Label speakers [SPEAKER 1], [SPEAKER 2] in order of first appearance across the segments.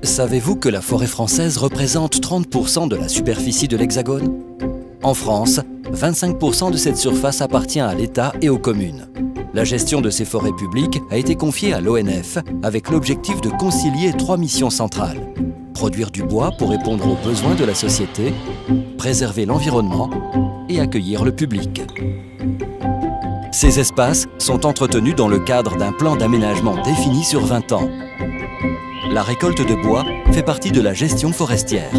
[SPEAKER 1] Savez-vous que la forêt française représente 30% de la superficie de l'Hexagone? En France, 25% de cette surface appartient à l'État et aux communes. La gestion de ces forêts publiques a été confiée à l'ONF avec l'objectif de concilier 3 missions centrales. Produire du bois pour répondre aux besoins de la société, préserver l'environnement et accueillir le public. Ces espaces sont entretenus dans le cadre d'un plan d'aménagement défini sur 20 ans. La récolte de bois fait partie de la gestion forestière.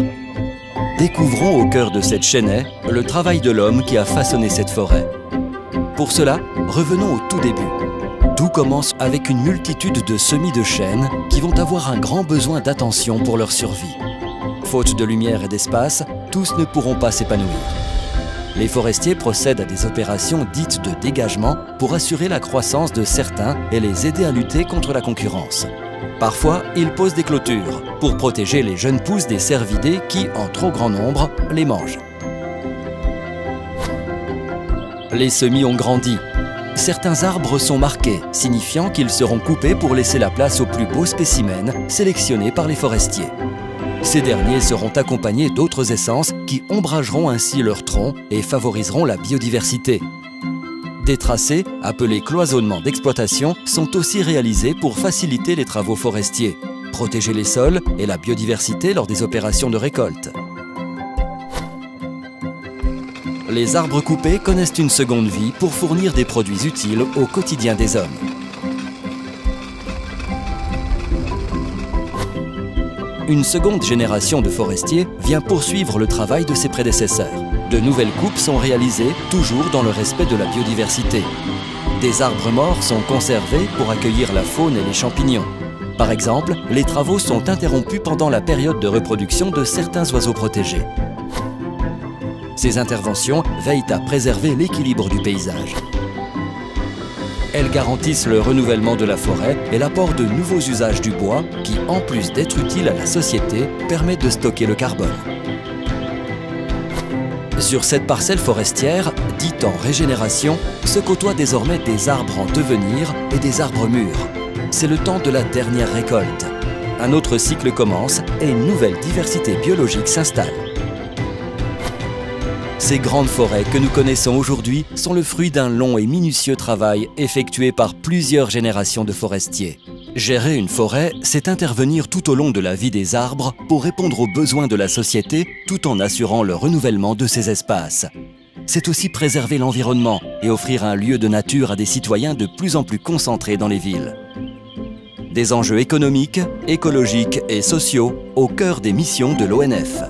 [SPEAKER 1] Découvrons au cœur de cette chaînaie le travail de l'homme qui a façonné cette forêt. Pour cela, revenons au tout début. Tout commence avec une multitude de semis de chênes qui vont avoir un grand besoin d'attention pour leur survie. Faute de lumière et d'espace, tous ne pourront pas s'épanouir. Les forestiers procèdent à des opérations dites de dégagement pour assurer la croissance de certains et les aider à lutter contre la concurrence. Parfois, ils posent des clôtures pour protéger les jeunes pousses des cervidés qui, en trop grand nombre, les mangent. Les semis ont grandi. Certains arbres sont marqués, signifiant qu'ils seront coupés pour laisser la place aux plus beaux spécimens sélectionnés par les forestiers. Ces derniers seront accompagnés d'autres essences qui ombrageront ainsi leur tronc et favoriseront la biodiversité. Des tracés, appelés cloisonnements d'exploitation, sont aussi réalisés pour faciliter les travaux forestiers, protéger les sols et la biodiversité lors des opérations de récolte. Les arbres coupés connaissent une seconde vie pour fournir des produits utiles au quotidien des hommes. Une seconde génération de forestiers vient poursuivre le travail de ses prédécesseurs. De nouvelles coupes sont réalisées, toujours dans le respect de la biodiversité. Des arbres morts sont conservés pour accueillir la faune et les champignons. Par exemple, les travaux sont interrompus pendant la période de reproduction de certains oiseaux protégés. Ces interventions veillent à préserver l'équilibre du paysage. Elles garantissent le renouvellement de la forêt et l'apport de nouveaux usages du bois qui, en plus d'être utile à la société, permet de stocker le carbone. Sur cette parcelle forestière, dite en régénération, se côtoient désormais des arbres en devenir et des arbres mûrs. C'est le temps de la dernière récolte. Un autre cycle commence et une nouvelle diversité biologique s'installe. Ces grandes forêts que nous connaissons aujourd'hui sont le fruit d'un long et minutieux travail effectué par plusieurs générations de forestiers. Gérer une forêt, c'est intervenir tout au long de la vie des arbres pour répondre aux besoins de la société tout en assurant le renouvellement de ces espaces. C'est aussi préserver l'environnement et offrir un lieu de nature à des citoyens de plus en plus concentrés dans les villes. Des enjeux économiques, écologiques et sociaux au cœur des missions de l'ONF.